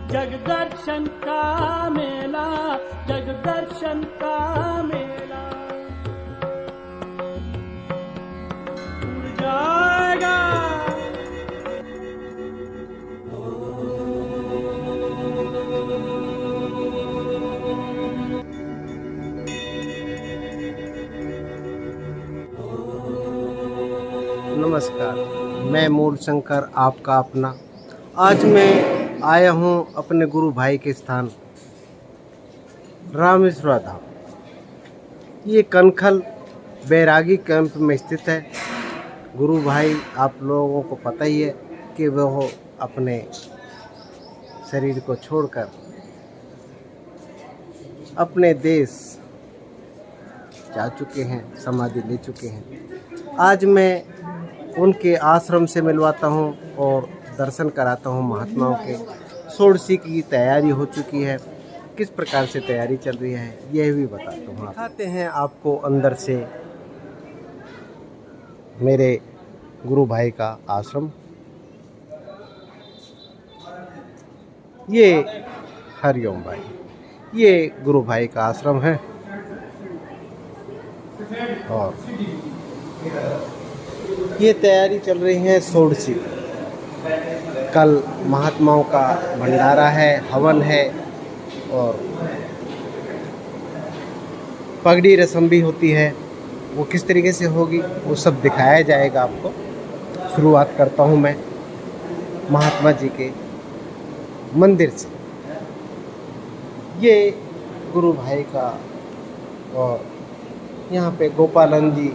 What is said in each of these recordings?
जगदर्शन का मेला, जगदर्शन का मेला उड़ जाएगा। नमस्कार, मैं मूल शंकर आपका अपना। आज मैं आया हूँ अपने गुरु भाई के स्थान रामेश्वर धाम। ये कनखल बैरागी कैंप में स्थित है। गुरु भाई आप लोगों को पता ही है कि वह अपने शरीर को छोड़कर अपने देश जा चुके हैं, समाधि ले चुके हैं। आज मैं उनके आश्रम से मिलवाता हूँ और दर्शन कराता हूँ महात्माओं के। षोडशी की तैयारी हो चुकी है, किस प्रकार से तैयारी चल रही है यह भी बताता हूँ। दिखाते हैं आपको अंदर से मेरे गुरु भाई का आश्रम। ये हरिओम भाई, ये गुरु भाई का आश्रम है। और ये तैयारी चल रही है षोडशी। कल महात्माओं का भंडारा है, हवन है और पगड़ी रस्म भी होती है। वो किस तरीके से होगी वो सब दिखाया जाएगा आपको। शुरुआत करता हूँ मैं महात्मा जी के मंदिर से। ये गुरु भाई का, और यहाँ पे गोपालानंद जी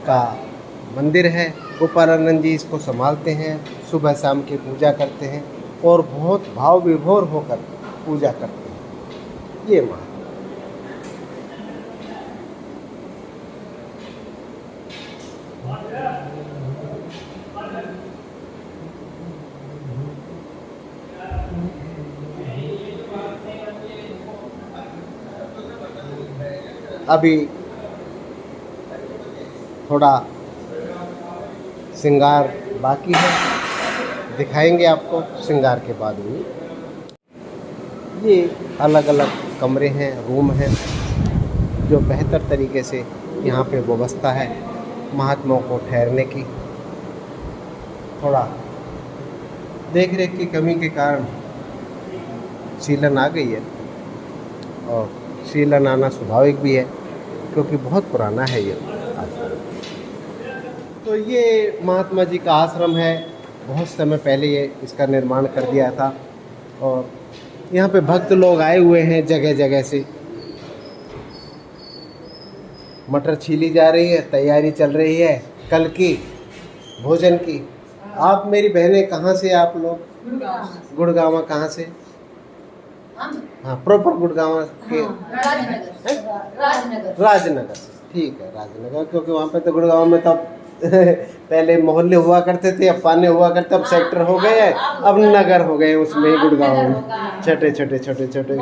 का मंदिर है। गोपालानंद जी इसको संभालते हैं, सुबह शाम की पूजा करते हैं और बहुत भाव विभोर होकर पूजा करते हैं। ये माँ अभी थोड़ा श्रृंगार बाकी है, दिखाएंगे आपको श्रृंगार के बाद में। ये अलग अलग कमरे हैं, रूम हैं, जो बेहतर तरीके से यहाँ पे व्यवस्था है महात्माओं को ठहरने की। थोड़ा देख रेख की कमी के कारण सीलन आ गई है, और सीलन आना स्वाभाविक भी है क्योंकि बहुत पुराना है ये आश्रम। तो ये महात्मा जी का आश्रम है। बहुत समय पहले ये इसका निर्माण कर दिया था और यहाँ पे भक्त लोग आए हुए हैं जगह जगह से। मटर छीली जा रही है, तैयारी चल रही है कल की भोजन की। आप मेरी बहनें कहाँ से आप लोग? गुड़गांव। कहाँ से? हाँ, प्रॉपर गुड़गांव के राजनगर से। ठीक है, राजनगर, क्योंकि वहाँ पे तो गुड़गांव में तब पहले मोहल्ले हुआ करते थे, अब पाने हुआ करते, अब सेक्टर हो गए हैं, अब नगर हो गए उसमें ही गुड़गांव में, छोटे छोटे।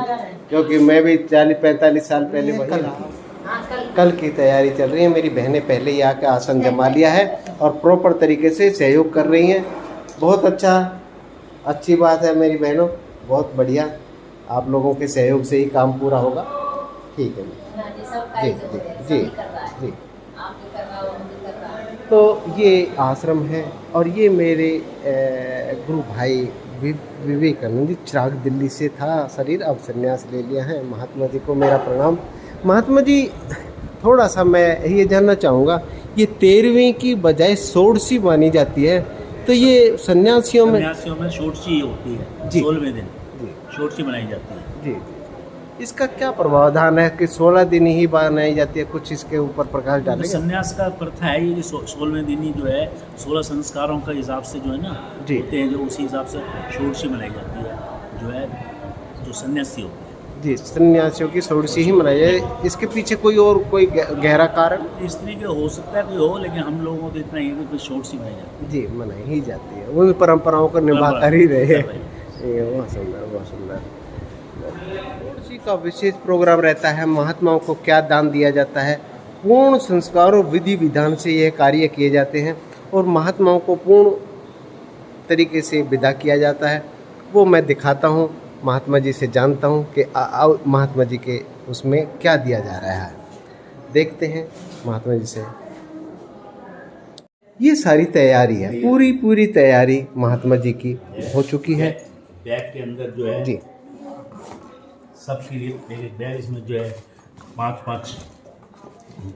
क्योंकि मैं भी 40-45 साल पहले वही रहा। कल की तैयारी चल रही है। मेरी बहनें पहले ही आके आसन जमा लिया है और प्रॉपर तरीके से सहयोग कर रही हैं। बहुत अच्छा, अच्छी बात है मेरी बहनों, बहुत बढ़िया। आप लोगों के सहयोग से ही काम पूरा होगा। ठीक है जी जी जी जी। तो ये आश्रम है और ये मेरे गुरु भाई विवेकानंद जी। चिराग दिल्ली से था शरीर, अब संन्यास ले लिया है। महात्मा जी को मेरा प्रणाम। महात्मा जी, थोड़ा सा मैं ये जानना चाहूँगा, ये 13वीं की बजाय षोडशी मानी जाती है, तो ये सन्यासियों में षोडशी होती है, 16वें दिन षोडशी मनाई जाती है। जी, इसका क्या प्रावधान है कि 16 दिन ही बनाई जाती है? कुछ इसके ऊपर प्रकाश डालेंगे? संन्यास का प्रथा है ये, 16वें दिन ही जो है 16 संस्कारों का हिसाब से जो है ना होते हैं, जो उसी हिसाब से षोडशी मनाई जाती है, जो है जो सन्यासी होते हैं। जी, सन्यासियों की षोडशी ही मनाई जाए। इसके पीछे कोई गहरा कारण? स्त्री के हो सकता है कोई हो, लेकिन हम लोगों को इतना ही है कि षोडशी मनाई जाती है। जी, मनाई ही जाती है, उन परंपराओं को निभा कर ही रहे। बहुत सुंदर, बहुत सुंदर। षोडशी का विशेष प्रोग्राम रहता है। महात्माओं को क्या दान दिया जाता है, पूर्ण संस्कार और विधि विधान से यह कार्य किए जाते हैं और महात्माओं को पूर्ण तरीके से विदा किया जाता है। वो मैं दिखाता हूँ महात्मा जी से जानता हूँ कि महात्मा जी के उसमें क्या दिया जा रहा है। देखते हैं महात्मा जी से। ये सारी तैयारी है, पूरी तैयारी महात्मा जी की हो चुकी है। बैग के अंदर जो है जी सबके लिए एक बैग, इसमें जो है 5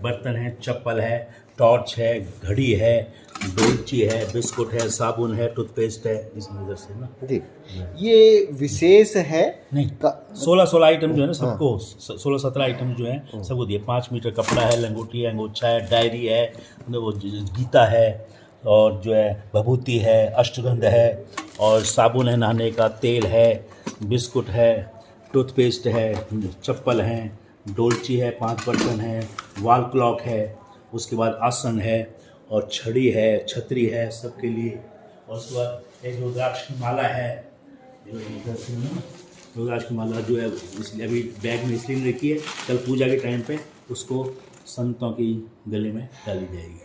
बर्तन है, चप्पल है, टॉर्च है, घड़ी है, डोलची है, बिस्कुट है, साबुन है, टूथपेस्ट है, इस नज़र से ना जी। ये विशेष है नहीं, 16 आइटम जो है ना सबको, 16-17 आइटम जो है सबको दिए। 5 मीटर कपड़ा है, लंगोटी है, अंगोछा है, डायरी है, वो गीता है, और जो है भभूति है, अष्टगंध है, और साबुन है नहाने का, तेल है, बिस्कुट है, टूथपेस्ट है, चप्पल है, डोलची है, 5 बर्तन है, वॉल क्लॉक है, उसके बाद आसन है, और छड़ी है, छतरी है सबके लिए। और उसके बाद एक रुद्राक्ष की माला है, रुद्राक्ष की माला जो है इसलिए अभी बैग में इसलिए रखी है, कल पूजा के टाइम पे उसको संतों की गले में डाली जाएगी।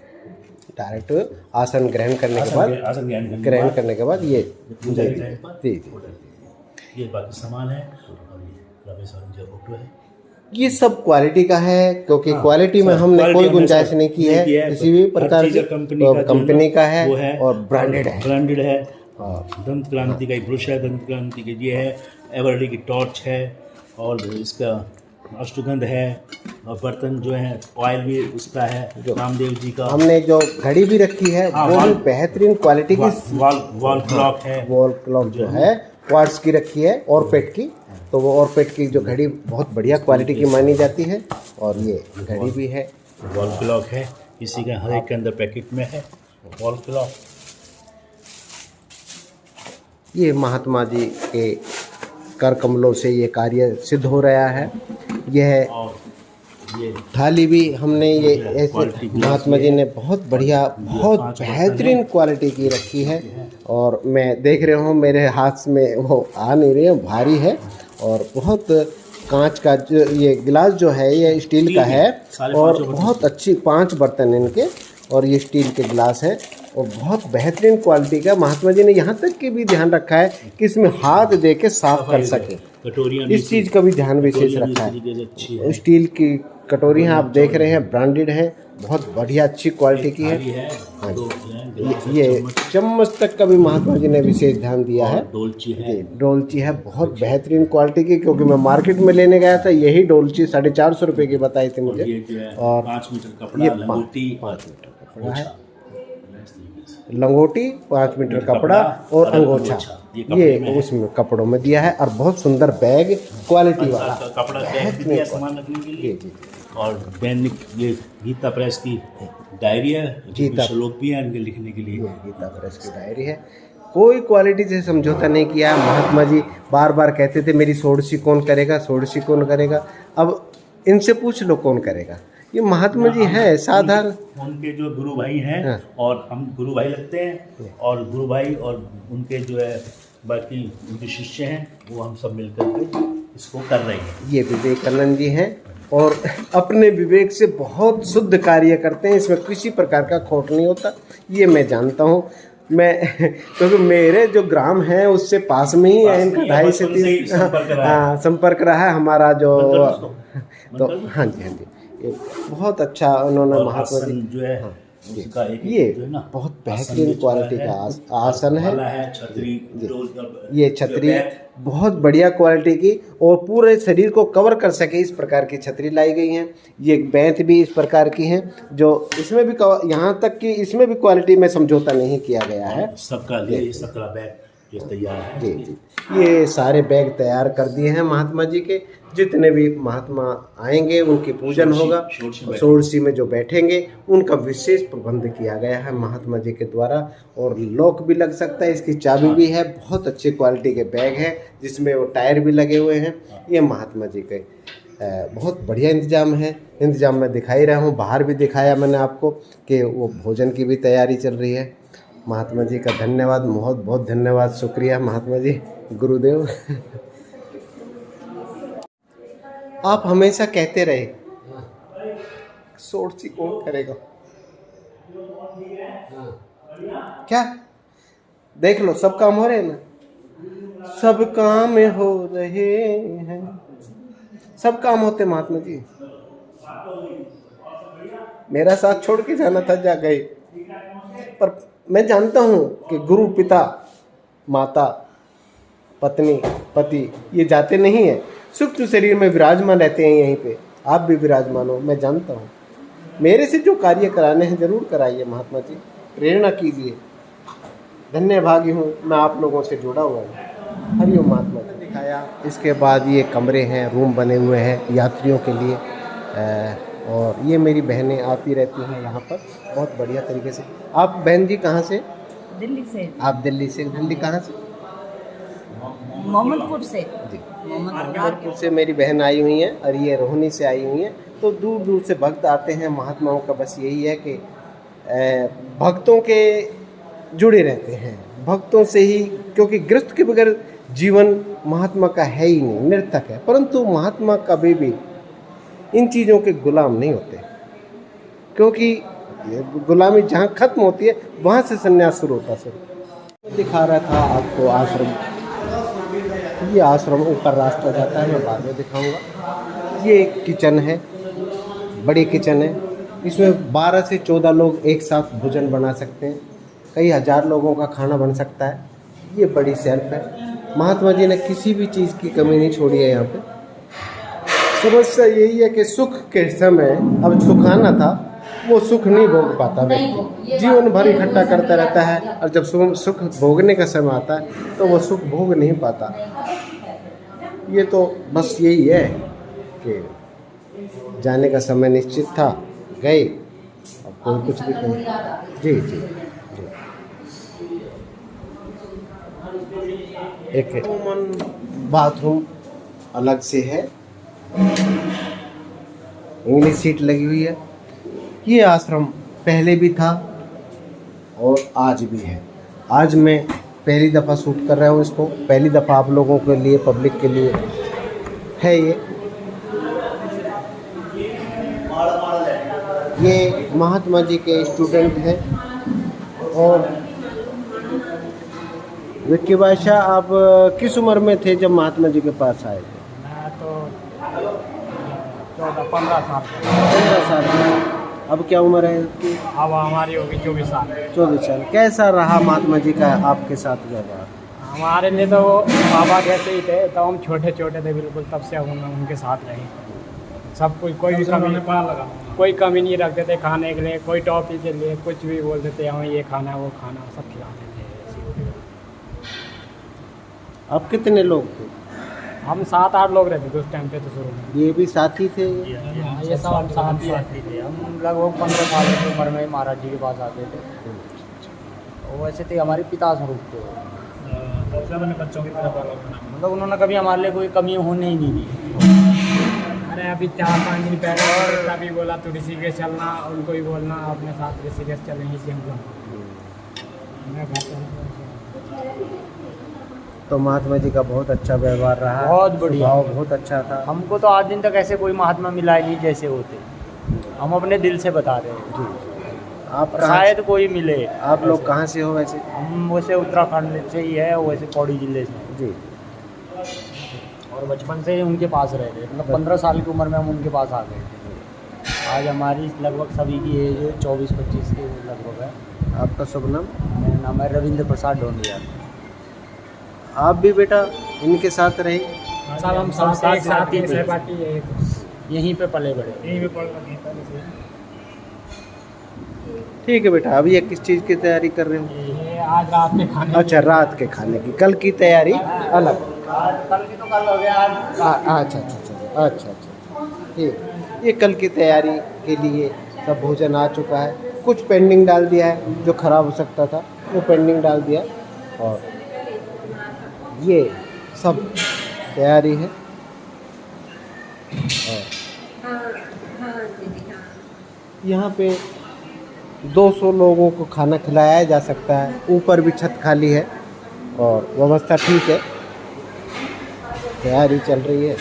डायरेक्ट आसन ग्रहण करने के बाद, आसन ग्रहण करने के बाद ये पूजा के टाइम पर जी ये बाकी सामान है। और ये रामेश्वरम जी का फोटो है। ये सब क्वालिटी का है, क्योंकि क्वालिटी में हमने कोई गुंजाइश नहीं की है किसी भी प्रकार की। कंपनी का है और ब्रांडेड है। दंत क्रांति का ब्रश है, दंत क्रांति के ये है, एवरडी की टॉर्च है, और इसका अष्टगंध है, और बर्तन जो है ऑयल भी उसका है, रामदेव जी का। हमने जो घड़ी भी रखी है वो भी बेहतरीन क्वालिटी की। वॉल क्लॉक है, वॉल क्लॉक जो है क्वार्ट्ज की रखी है, और पेट की। तो वो और पेट की जो घड़ी बहुत बढ़िया क्वालिटी की मानी जाती है। और ये घड़ी भी है, वॉल क्लॉक है, इसी का हर एक के अंदर पैकेट में है वॉल क्लॉक। ये महात्मा जी के कर कमलों से ये कार्य सिद्ध हो रहा है। यह थाली भी हमने ये ऐसे महात्मा जी ने बहुत बढ़िया, बहुत बेहतरीन क्वालिटी की रखी है। और मैं देख रहा हूँ मेरे हाथ में वो आ नहीं रही है, भारी है। और बहुत कांच का जो ये गिलास जो है ये स्टील का है, और बहुत अच्छी 5 बर्तन इनके, और ये स्टील के गिलास है, और बहुत बेहतरीन क्वालिटी का। महात्मा जी ने यहाँ तक कि भी ध्यान रखा है कि इसमें हाथ दे के साफ कर सके, इस चीज़ का भी ध्यान विशेष रखा है। स्टील की कटोरियाँ आप देख रहे हैं, ब्रांडेड है, बहुत बढ़िया अच्छी क्वालिटी की है। हाँ जी, ये चम्मच तक का भी महात्मा जी ने विशेष ध्यान दिया है। डोलची है बहुत बेहतरीन क्वालिटी की, क्योंकि मैं मार्केट में लेने गया था, यही डोलची 450 रुपये की बताई थी मुझे। और 5 मीटर कपड़ा, ये 5 मीटर कपड़ा है, लंगोटी, 5 मीटर कपड़ा और अंगोछा, ये उसमें कपड़ों में दिया है। और बहुत सुंदर बैग, क्वालिटी वाला कपड़ा बैग दिया सामान रखने के लिए। और दैनिक ये गीता प्रेस की डायरी है, गीता श्लोक भी है इनके लिखने के लिए। गीता प्रेस की डायरी है, कोई क्वालिटी से समझौता नहीं किया। महात्मा जी बार बार कहते थे मेरी षोडशी कौन करेगा, षोडशी कौन करेगा। अब इनसे पूछ लो कौन करेगा। ये महात्मा जी हैं साधारण, उनके जो गुरु भाई हैं। हाँ। और हम गुरु भाई लगते हैं, और गुरु भाई और उनके जो है बाकी उनके शिष्य हैं, वो हम सब मिलकर के इसको कर रहे हैं। ये विवेकानंद जी हैं, और अपने विवेक से बहुत शुद्ध कार्य करते हैं, इसमें किसी प्रकार का खोट नहीं होता। ये मैं जानता हूँ, मैं क्योंकि मेरे जो ग्राम है उससे पास में ही है इनका 2.5 से 3 संपर्क रहा है हमारा जो। तो हाँ जी, ये बहुत अच्छा उन्होंने महात्मा जी जो है। हाँ, ये बहुत बेहतरीन क्वालिटी का आसन है। ये छतरी बहुत बढ़िया क्वालिटी की, और पूरे शरीर को कवर कर सके इस प्रकार की छतरी लाई गई है। ये बैंत भी इस प्रकार की है, जो इसमें भी यहाँ तक कि इसमें भी क्वालिटी में समझौता नहीं किया गया है। सबका बैग ये तैयार है। जी, ये सारे बैग तैयार कर दिए हैं महात्मा जी के। जितने भी महात्मा आएंगे उनकी पूजन होगा, षोडशी में जो बैठेंगे उनका विशेष प्रबंध किया गया है महात्मा जी के द्वारा। और लॉक भी लग सकता है, इसकी चाबी भी है। बहुत अच्छी क्वालिटी के बैग हैं, जिसमें वो टायर भी लगे हुए हैं। ये महात्मा जी के बहुत बढ़िया इंतजाम है। इंतजाम मैं दिखा ही रहा हूँ, बाहर भी दिखाया मैंने आपको कि वो भोजन की भी तैयारी चल रही है। महात्मा जी का धन्यवाद, बहुत बहुत धन्यवाद, शुक्रिया महात्मा जी, गुरुदेव। आप हमेशा कहते रहे षोडशी कौन करेगा। क्या देख लो, सब काम हो रहे हैं ना। सब काम हो रहे हैं, सब काम होते महात्मा जी। मेरा साथ छोड़ के जाना था, जा गए, पर मैं जानता हूँ कि गुरु, पिता, माता, पत्नी, पति ये जाते नहीं हैं, सूक्ष्म शरीर में विराजमान रहते हैं यहीं पे। आप भी विराजमान हो, मैं जानता हूँ। मेरे से जो कार्य कराने हैं जरूर कराइए महात्मा जी, प्रेरणा कीजिए। धन्य भागी हूँ मैं, आप लोगों से जुड़ा हुआ हूँ। हरिओम महात्मा जी। दिखाया, इसके बाद ये कमरे हैं, रूम बने हुए हैं यात्रियों के लिए, और ये मेरी बहनें आती रहती हैं यहाँ पर बहुत बढ़िया तरीके से। आप बहन जी कहाँ से? दिल्ली से। आप दिल्ली से? दिल्ली कहाँ से? मोहम्मदपुर से जी, मोहम्मदपुर से मेरी बहन आई हुई हैं, और ये रोहिणी से आई हुई हैं। तो दूर दूर से भक्त आते हैं। महात्माओं का बस यही है कि भक्तों के जुड़े रहते हैं, भक्तों से ही, क्योंकि गृहस्थ के बगैर जीवन महात्मा का है ही नहीं, निरर्थक है। परंतु महात्मा कभी भी इन चीज़ों के गुलाम नहीं होते, क्योंकि गुलामी जहाँ खत्म होती है वहाँ से संन्यास शुरू होता है। मैं दिखा रहा था आपको आश्रम, ये आश्रम ऊपर रास्ता जाता है, मैं बाद में दिखाऊंगा। ये किचन है, बड़ी किचन है, इसमें 12 से 14 लोग एक साथ भोजन बना सकते हैं, कई हजार लोगों का खाना बन सकता है। ये बड़ी सेल्फ है। महात्मा जी ने किसी भी चीज़ की कमी नहीं छोड़ी है यहाँ पे। समस्या यही है कि सुख के समय, अब सुखाना था, वो सुख नहीं भोग पाता व्यक्ति, जीवन भर इकट्ठा करता रहता है, और जब सुख भोगने का समय आता है तो वो सुख भोग नहीं पाता। ये तो बस यही है कि जाने का समय निश्चित था, गए, अब कोई कुछ भी कहे। जी जी जी। एक बाथरूम अलग से है, इंग्लिश सीट लगी हुई है। ये आश्रम पहले भी था और आज भी है। आज मैं पहली दफ़ा शूट कर रहा हूँ इसको, पहली दफ़ा आप लोगों के लिए, पब्लिक के लिए है ये महात्मा जी के स्टूडेंट हैं। और विक्की बादशाह, आप किस उम्र में थे जब महात्मा जी के पास आए थे? मैं तो 14-15 साल 15 साल। अब क्या उम्र है आपकी? अब हमारी होगी 24 साल। 24 साल। कैसा रहा महात्मा जी का आपके साथ व्यवहार? हमारे लिए तो वो बाबा जैसे ही थे, तो हम छोटे छोटे थे बिल्कुल, तब से हम उनके साथ रहे। सब कुछ, कोई भी कोई कमी नहीं रखते थे खाने के लिए, कोई टॉफी के लिए कुछ भी बोलते थे, हमें ये खाना वो खाना, सब खिलाते थे। अब कितने लोग थे? हम 7-8 लोग रहते थे उस टाइम पे तो शुरू में। ये भी साथी थे? ये सब हम साथ ही रहते थे। हम लगभग 15 साल की उम्र में महाराज जी के पास आते थे। वो वैसे थे हमारे पिता स्वरूप थे, बच्चों की तरफ मतलब उन्होंने कभी हमारे लिए कोई कमी होने ही नहीं दी। अरे अभी 4-5 दिन पहले और कभी बोला तो ऋषिकेश चलना, उनको ही बोलना अपने साथ ऋषिकेश चलेंगे कि हम तो महात्मा जी का बहुत अच्छा व्यवहार रहा, बहुत बढ़िया, बहुत अच्छा था। हमको तो आज दिन तक ऐसे कोई महात्मा मिला ही नहीं जैसे होते। हम अपने दिल से बता रहे हैं। आप शायद कोई मिले। आप लोग कहाँ से हो वैसे? हम वैसे उत्तराखंड से ही है, वैसे पौड़ी जिले से जी। और बचपन से ही उनके पास रहे थे, मतलब 15 साल की उम्र में हम उनके पास आ गए थे। आज हमारी लगभग सभी की एज 24-25 के लगभग है। आपका शुभ नाम? मेरा नाम है रविंद्र प्रसाद ढोंडिया। आप भी बेटा इनके साथ रहे? सब हम साथ ही थे, यहीं पे पले बड़े, यहीं पे पढ़ रहे थे। ठीक है बेटा, अभी ये किस चीज़ की तैयारी कर रहे हो? ये आज रात के खाने। अच्छा, रात के खाने की। कल की तैयारी अलग? कल की तो कल हो गया, आज। अच्छा, ठीक। ये कल की तैयारी के लिए सब भोजन आ चुका है। कुछ पेंडिंग डाल दिया है, जो ख़राब हो सकता था वो पेंडिंग डाल दिया, और ये सब तैयारी है। यहाँ पे 200 लोगों को खाना खिलाया जा सकता है। ऊपर भी छत खाली है और व्यवस्था ठीक है, तैयारी चल रही है।